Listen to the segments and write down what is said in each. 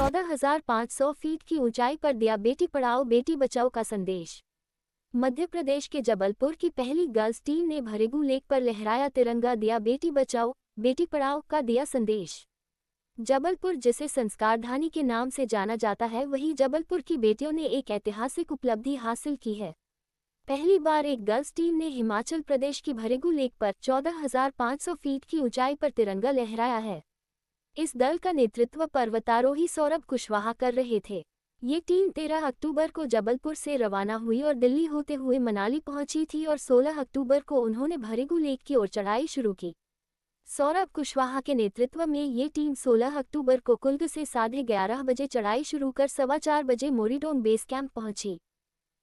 14,500 feet की ऊंचाई पर दिया बेटी पढ़ाओ बेटी बचाओ का संदेश। मध्य प्रदेश के जबलपुर की पहली गर्ल्स टीम ने भरेगू लेक पर लहराया तिरंगा, दिया बेटी बचाओ बेटी पढ़ाओ का दिया संदेश। जबलपुर, जिसे संस्कारधानी के नाम से जाना जाता है, वहीं जबलपुर की बेटियों ने एक ऐतिहासिक उपलब्धि हासिल की है। पहली बार एक गर्ल्स टीम ने हिमाचल प्रदेश की भरेगू लेक पर 14,500 फीट की ऊंचाई पर तिरंगा लहराया है। इस दल का नेतृत्व पर्वतारोही सौरभ कुशवाहा कर रहे थे। ये टीम 13 अक्टूबर को जबलपुर से रवाना हुई और दिल्ली होते हुए मनाली पहुंची थी और 16 अक्टूबर को उन्होंने भरेगू लेक की ओर चढ़ाई शुरू की। सौरभ कुशवाहा के नेतृत्व में ये टीम 16 अक्टूबर को कुल्ग से 11:30 बजे चढ़ाई शुरू कर 4:15 बजे मोरीडोंग बेस कैंप पहुंची।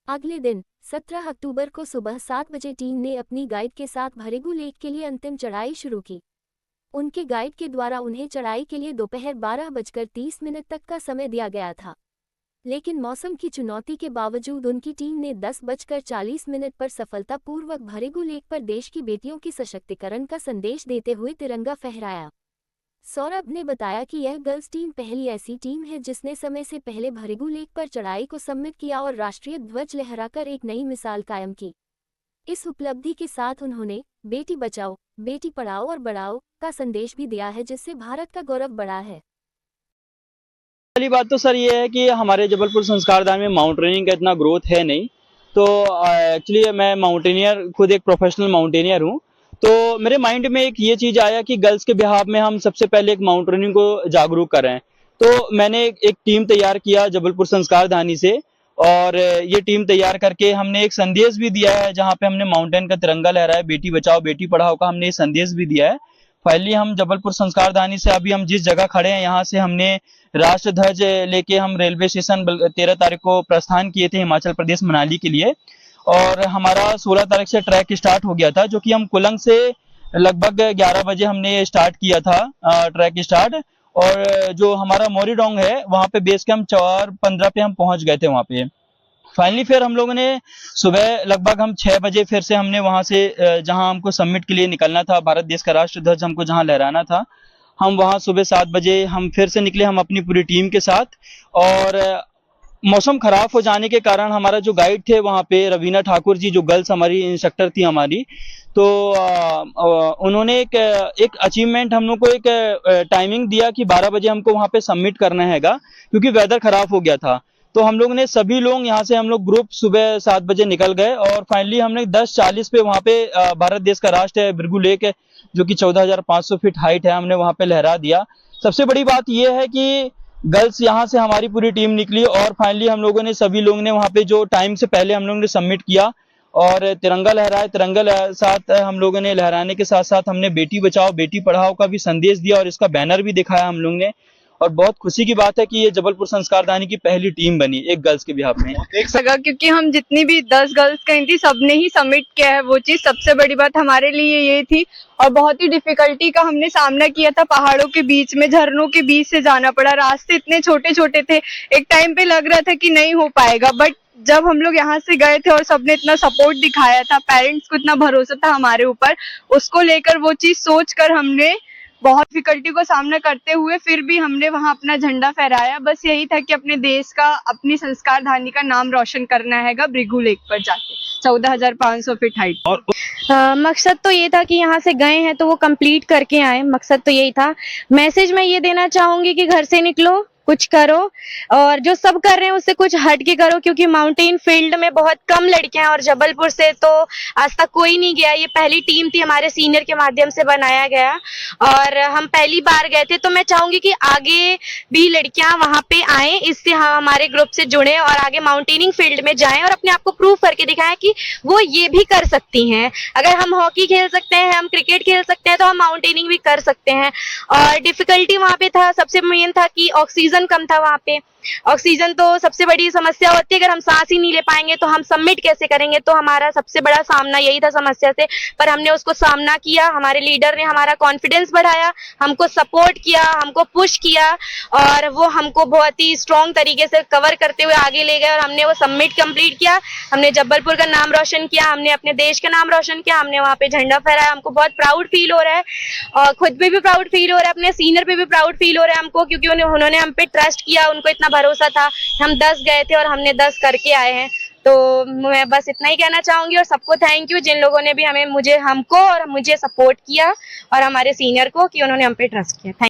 अगले दिन 17 अक्टूबर को सुबह 7 बजे टीम ने अपनी गाइड के साथ भरेगू लेक के लिए अंतिम चढ़ाई शुरू की। उनके गाइड के द्वारा उन्हें चढ़ाई के लिए दोपहर 12:30 तक का समय दिया गया था, लेकिन मौसम की चुनौती के बावजूद उनकी टीम ने 10:40 पर सफलतापूर्वक भरेगू लेक पर देश की बेटियों की सशक्तिकरण का संदेश देते हुए तिरंगा फहराया। सौरभ ने बताया कि यह गर्ल्स टीम पहली ऐसी टीम है जिसने समय से पहले भरेगू लेक पर चढ़ाई को सम्मिलित किया और राष्ट्रीय ध्वज लहराकर एक नई मिसाल कायम की। इस उपलब्धि के साथ उन्होंने बेटी बचाओ बेटी पढ़ाओ और बढ़ाओ का संदेश भी दिया है, जिससे भारत का गौरव बढ़ा है। पहली बात तो सर ये है कि हमारे जबलपुर संस्कारधाम में माउंटेनियरिंग का इतना ग्रोथ है नहीं, तो एक्चुअली मैं माउंटेनियर, खुद एक प्रोफेशनल माउंटेनियर हूँ। तो मेरे माइंड में एक ये चीज आया कि गर्ल्स के बिहाफ में हम सबसे पहले एक माउंटेनियरिंग को जागरूक करें। तो मैंने एक टीम तैयार किया जबलपुर संस्कारधानी से, और ये टीम तैयार करके हमने एक संदेश भी दिया है जहाँ पे हमने माउंटेन का तिरंगा लहराया, बेटी बचाओ बेटी पढ़ाओ का हमने संदेश भी दिया है। फाइनली हम जबलपुर संस्कारधानी से अभी हम जिस जगह खड़े हैं यहाँ से हमने राष्ट्र ध्वज लेके हम रेलवे स्टेशन 13 तारीख को प्रस्थान किए थे हिमाचल प्रदेश मनाली के लिए, और हमारा 16 तारीख से ट्रैक स्टार्ट हो गया था, जो कि हम कुलंग से लगभग 11 बजे हमने स्टार्ट किया था ट्रैक स्टार्ट। और जो हमारा मोरीडोंग है वहाँ पे बेस कैंप 4:15 पे हम पहुंच गए थे वहाँ पे। फाइनली फिर हम लोगों ने सुबह लगभग हम 6 बजे फिर से हमने वहां से जहां हमको सबमिट के लिए निकलना था, भारत देश का राष्ट्र ध्वज हमको जहां लहराना था, हम वहां सुबह 7 बजे हम फिर से निकले, हम अपनी पूरी टीम के साथ। और मौसम खराब हो जाने के कारण हमारा जो गाइड थे वहां पे रवीना ठाकुर जी, जो गर्ल्स हमारी इंस्ट्रक्टर थी हमारी, तो उन्होंने एक अचीवमेंट हम लोग को एक टाइमिंग दिया कि 12 बजे हमको वहां पे सबमिट करना हैगा, क्योंकि वेदर खराब हो गया था। तो हम लोग ने सभी लोग यहाँ से हम लोग ग्रुप सुबह 7 बजे निकल गए और फाइनली हमने 10:40 पे वहाँ पे भारत देश का राष्ट्र है भृगु लेक है, जो कि 14,500 फीट हाइट है, हमने वहाँ पे लहरा दिया। सबसे बड़ी बात यह है कि गर्ल्स यहाँ से हमारी पूरी टीम निकली और फाइनली हम लोगों ने सभी लोगों ने वहाँ पे जो टाइम से पहले हम लोगों ने सबमिट किया और तिरंगा लहराया। साथ हम लोगों ने लहराने के साथ साथ हमने बेटी बचाओ बेटी पढ़ाओ का भी संदेश दिया और इसका बैनर भी दिखाया हम लोग ने। और बहुत खुशी की बात है कि ये जबलपुर संस्कारधानी की पहली टीम बनी एक गर्ल्स के बिहाफ में। एक सगा, क्योंकि हम जितनी भी 10 गर्ल्स कहीं थी सबने ही सबमिट किया है वो चीज, सबसे बड़ी बात हमारे लिए ये थी। और बहुत ही डिफिकल्टी का हमने सामना किया था, पहाड़ों के बीच में, झरनों के बीच से जाना पड़ा, रास्ते इतने छोटे छोटे थे, एक टाइम पे लग रहा था कि नहीं हो पाएगा, बट जब हम लोग यहाँ से गए थे और सबने इतना सपोर्ट दिखाया था, पेरेंट्स को इतना भरोसा था हमारे ऊपर, उसको लेकर वो चीज सोच कर हमने बहुत डिफिकल्टी को सामना करते हुए फिर भी हमने वहां अपना झंडा फहराया। बस यही था कि अपने देश का, अपनी संस्कारधानी का नाम रोशन करना हैगा भृगु लेक पर जाके 14,500 फीट हाइट। और मकसद तो ये था कि यहाँ से गए हैं तो वो कंप्लीट करके आए, मकसद तो यही था। मैसेज मैं ये देना चाहूंगी कि घर से निकलो, कुछ करो, और जो सब कर रहे हैं उससे कुछ हट के करो, क्योंकि माउंटेन फील्ड में बहुत कम लड़कियां हैं और जबलपुर से तो आज तक कोई नहीं गया। ये पहली टीम थी, हमारे सीनियर के माध्यम से बनाया गया और हम पहली बार गए थे। तो मैं चाहूंगी कि आगे भी लड़कियां वहां पे आए, इससे हम हमारे ग्रुप से जुड़े और आगे माउंटेनिंग फील्ड में जाएं और अपने आप को प्रूव करके दिखाएं कि वो ये भी कर सकती हैं। अगर हम हॉकी खेल सकते हैं, हम क्रिकेट खेल सकते हैं, तो हम माउंटेनिंग भी कर सकते हैं। और डिफिकल्टी वहां पे था, सबसे मेन था कि ऑक्सीजन कम था वहां पे। ऑक्सीजन तो सबसे बड़ी समस्या होती है, अगर हम सांस ही नहीं ले पाएंगे तो हम सबमिट कैसे करेंगे। तो हमारा सबसे बड़ा सामना यही था समस्या से, पर हमने उसको सामना किया। हमारे लीडर ने हमारा कॉन्फिडेंस बढ़ाया, हमको सपोर्ट किया, हमको पुश किया और वो हमको बहुत ही स्ट्रॉन्ग तरीके से कवर करते हुए आगे ले गए और हमने वो सबमिट कंप्लीट किया। हमने जबलपुर का नाम रोशन किया, हमने अपने देश का नाम रोशन किया, हमने वहां पे झंडा फहराया। हमको बहुत प्राउड फील हो रहा है और खुद पे भी प्राउड फील हो रहा है, अपने सीनियर पे भी प्राउड फील हो रहा है हमको, क्योंकि उन्होंने हम पे ट्रस्ट किया, उनको इतना भरोसा था, हम 10 गए थे और हमने 10 करके आए हैं। तो मैं बस इतना ही कहना चाहूंगी और सबको थैंक यू जिन लोगों ने भी हमको और मुझे सपोर्ट किया और हमारे सीनियर को कि उन्होंने हम पे ट्रस्ट किया। थैंक